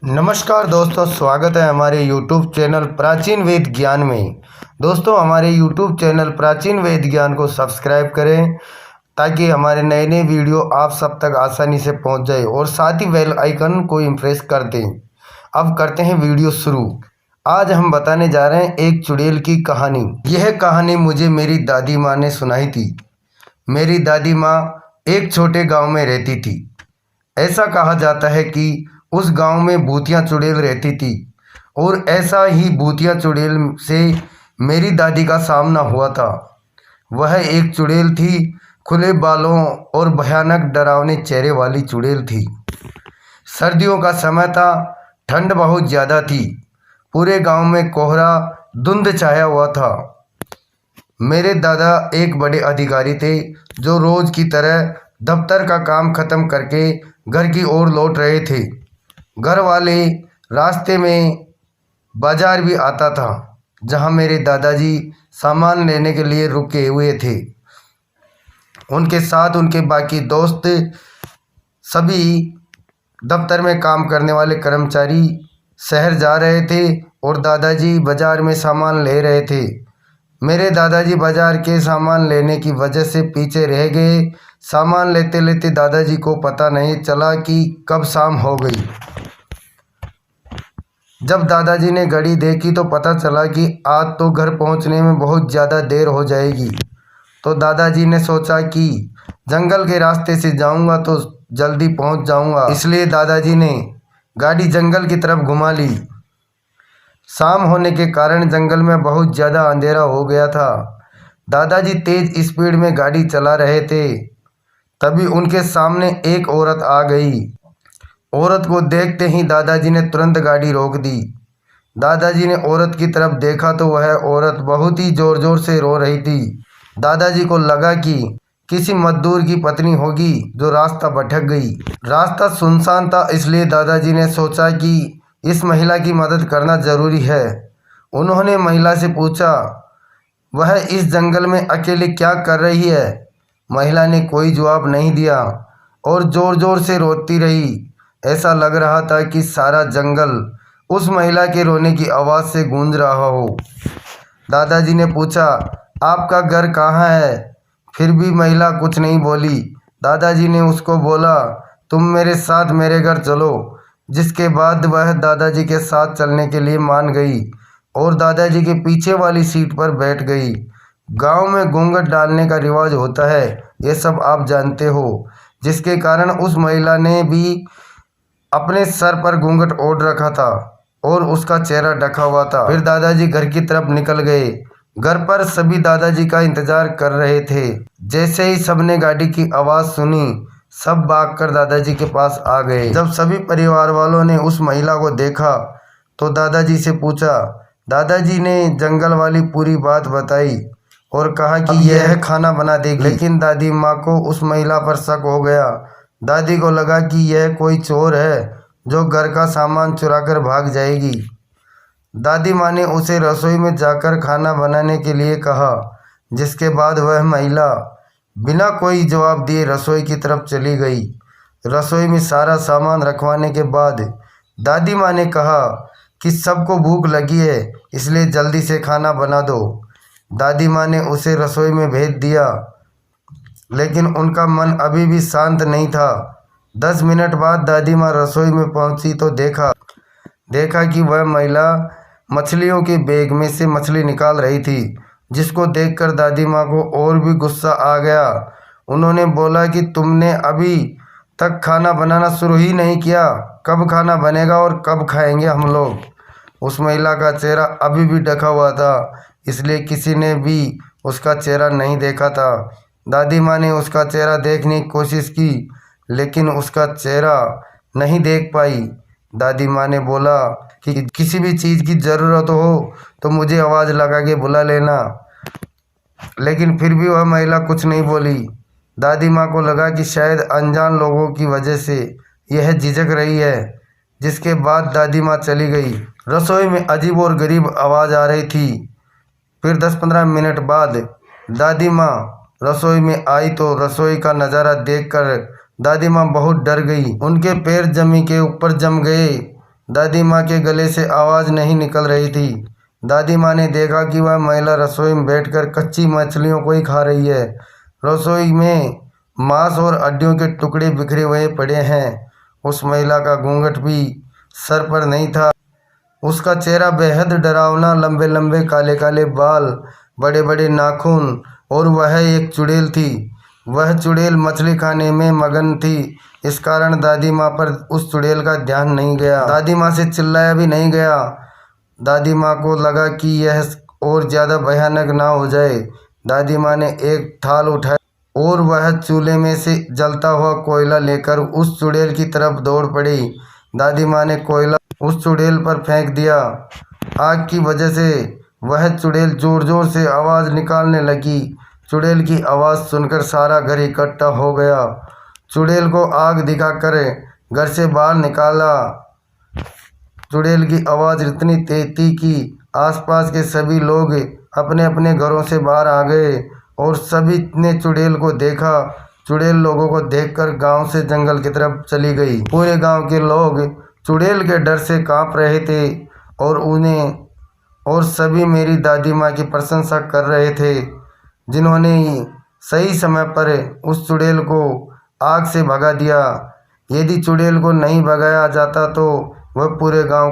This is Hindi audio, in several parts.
नमस्कार दोस्तों, स्वागत है हमारे YouTube चैनल प्राचीन वेद ज्ञान में। दोस्तों, हमारे YouTube चैनल प्राचीन वेद ज्ञान को सब्सक्राइब करें ताकि हमारे नए नए वीडियो आप सब तक आसानी से पहुंच जाए और साथ ही बेल आइकन को इम्प्रेस कर दें। अब करते हैं वीडियो शुरू। आज हम बताने जा रहे हैं एक चुड़ैल की कहानी। यह कहानी मुझे मेरी दादी माँ ने सुनाई थी। मेरी दादी माँ एक छोटे गांव में रहती थी। ऐसा कहा जाता है कि उस गांव में भूतिया चुड़ैल रहती थी और ऐसा ही भूतिया चुड़ैल से मेरी दादी का सामना हुआ था। वह एक चुड़ैल थी, खुले बालों और भयानक डरावने चेहरे वाली चुड़ैल थी। सर्दियों का समय था, ठंड बहुत ज़्यादा थी। पूरे गांव में कोहरा धुंध छाया हुआ था। मेरे दादा एक बड़े अधिकारी थे जो रोज की तरह दफ्तर का काम खत्म करके घर की ओर लौट रहे थे। घर वाले रास्ते में बाजार भी आता था जहां मेरे दादाजी सामान लेने के लिए रुके हुए थे। उनके साथ उनके बाकी दोस्त, सभी दफ्तर में काम करने वाले कर्मचारी शहर जा रहे थे और दादाजी बाजार में सामान ले रहे थे। मेरे दादाजी बाजार के सामान लेने की वजह से पीछे रह गए। सामान लेते लेते दादाजी को पता नहीं चला कि कब शाम हो गई। जब दादाजी ने घड़ी देखी तो पता चला कि आज तो घर पहुंचने में बहुत ज़्यादा देर हो जाएगी। तो दादाजी ने सोचा कि जंगल के रास्ते से जाऊंगा तो जल्दी पहुंच जाऊंगा, इसलिए दादाजी ने गाड़ी जंगल की तरफ घुमा ली। शाम होने के कारण जंगल में बहुत ज़्यादा अंधेरा हो गया था। दादाजी तेज स्पीड में गाड़ी चला रहे थे। तभी उनके सामने एक औरत आ गई। औरत को देखते ही दादाजी ने तुरंत गाड़ी रोक दी। दादाजी ने औरत की तरफ देखा तो वह औरत बहुत ही ज़ोर ज़ोर से रो रही थी। दादाजी को लगा कि किसी मजदूर की पत्नी होगी जो रास्ता भटक गई। रास्ता सुनसान था, इसलिए दादाजी ने सोचा कि इस महिला की मदद करना ज़रूरी है। उन्होंने महिला से पूछा, वह इस जंगल में अकेले क्या कर रही है? महिला ने कोई जवाब नहीं दिया और ज़ोर ज़ोर से रोती रही। ऐसा लग रहा था कि सारा जंगल उस महिला के रोने की आवाज़ से गूंज रहा हो। दादाजी ने पूछा, आपका घर कहाँ है? फिर भी महिला कुछ नहीं बोली। दादाजी ने उसको बोला, तुम मेरे साथ मेरे घर चलो। जिसके बाद वह दादाजी के साथ चलने के लिए मान गई और दादाजी के पीछे वाली सीट पर बैठ गई। गांव में घूंघट डालने का रिवाज होता है, ये सब आप जानते हो, जिसके कारण उस महिला ने भी अपने सर पर घूंघट ओढ़ रखा था और उसका चेहरा ढका हुआ था। फिर दादाजी घर की तरफ निकल गए। घर पर सभी दादाजी का इंतजार कर रहे थे। जैसे ही सबने गाड़ी की आवाज़ सुनी, सब भागकर दादाजी के पास आ गए। जब सभी परिवार वालों ने उस महिला को देखा तो दादाजी से पूछा। दादाजी ने जंगल वाली पूरी बात बताई और कहा कि यह खाना बना देगी। लेकिन दादी माँ को उस महिला पर शक हो गया। दादी को लगा कि यह कोई चोर है जो घर का सामान चुराकर भाग जाएगी। दादी माँ ने उसे रसोई में जाकर खाना बनाने के लिए कहा, जिसके बाद वह महिला बिना कोई जवाब दिए रसोई की तरफ चली गई। रसोई में सारा सामान रखवाने के बाद दादी माँ ने कहा कि सबको भूख लगी है, इसलिए जल्दी से खाना बना दो। दादी माँ ने उसे रसोई में भेज दिया, लेकिन उनका मन अभी भी शांत नहीं था। 10 मिनट बाद दादी माँ रसोई में पहुंची तो देखा कि वह महिला मछलियों के बैग में से मछली निकाल रही थी, जिसको देखकर दादी माँ को और भी गुस्सा आ गया। उन्होंने बोला कि तुमने अभी तक खाना बनाना शुरू ही नहीं किया, कब खाना बनेगा और कब खाएंगे हम लोग? उस महिला का चेहरा अभी भी ढका हुआ था, इसलिए किसी ने भी उसका चेहरा नहीं देखा था। दादी माँ ने उसका चेहरा देखने की कोशिश की, लेकिन उसका चेहरा नहीं देख पाई। दादी माँ ने बोला कि किसी भी चीज़ की ज़रूरत हो तो मुझे आवाज़ लगा के बुला लेना, लेकिन फिर भी वह महिला कुछ नहीं बोली। दादी माँ को लगा कि शायद अनजान लोगों की वजह से यह झिझक रही है। जिसके बाद दादी माँ चली गई। रसोई में अजीब और गरीब आवाज़ आ रही थी। फिर 10-15 मिनट बाद दादी माँ रसोई में आई तो रसोई का नज़ारा देखकर दादी माँ बहुत डर गई। उनके पैर जमी के ऊपर जम गए दादी माँ के गले से आवाज़ नहीं निकल रही थी। दादी माँ ने देखा कि वह महिला रसोई में बैठकर कच्ची मछलियों को ही खा रही है। रसोई में मांस और हड्डियों के टुकड़े बिखरे हुए पड़े हैं। उस महिला का घूंघट भी सर पर नहीं था। उसका चेहरा बेहद डरावना, लंबे लंबे काले काले बाल, बड़े बड़े नाखून, और वह एक चुड़ैल थी। वह चुड़ैल मछली खाने में मगन थी। इस कारण दादी माँ पर उस चुड़ैल का ध्यान नहीं गया। दादी माँ से चिल्लाया भी नहीं गया। दादी माँ को लगा कि यह और ज़्यादा भयानक ना हो जाए। दादी माँ ने एक थाल उठाया और वह चूल्हे में से जलता हुआ कोयला लेकर उस चुड़ैल की तरफ दौड़ पड़ी। दादी माँ ने कोयला उस चुड़ैल पर फेंक दिया। आग की वजह से वह चुड़ैल जोर जोर से आवाज़ निकालने लगी। चुड़ैल की आवाज़ सुनकर सारा घर इकट्ठा हो गया। चुड़ैल को आग दिखाकर घर से बाहर निकाला। चुड़ैल की आवाज़ इतनी तेज थी कि आसपास के सभी लोग अपने अपने घरों से बाहर आ गए और सभी ने चुड़ैल को देखा। चुड़ैल लोगों को देखकर गांव से जंगल की तरफ चली गई। पूरे गांव के लोग चुड़ैल के डर से कांप रहे थे और सभी मेरी दादी माँ की प्रशंसा कर रहे थे, जिन्होंने सही समय पर उस चुड़ैल को आग से भगा दिया। यदि चुड़ैल को नहीं भगाया जाता तो वह पूरे गांव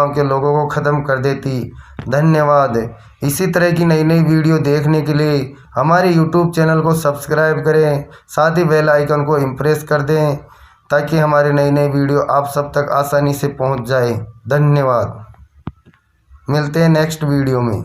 के लोगों को ख़त्म कर देती। धन्यवाद। इसी तरह की नई नई वीडियो देखने के लिए हमारे YouTube चैनल को सब्सक्राइब करें, साथ ही बेल आइकन को इम्प्रेस कर दें ताकि हमारे नई नई वीडियो आप सब तक आसानी से पहुंच जाए। धन्यवाद। मिलते हैं नेक्स्ट वीडियो में।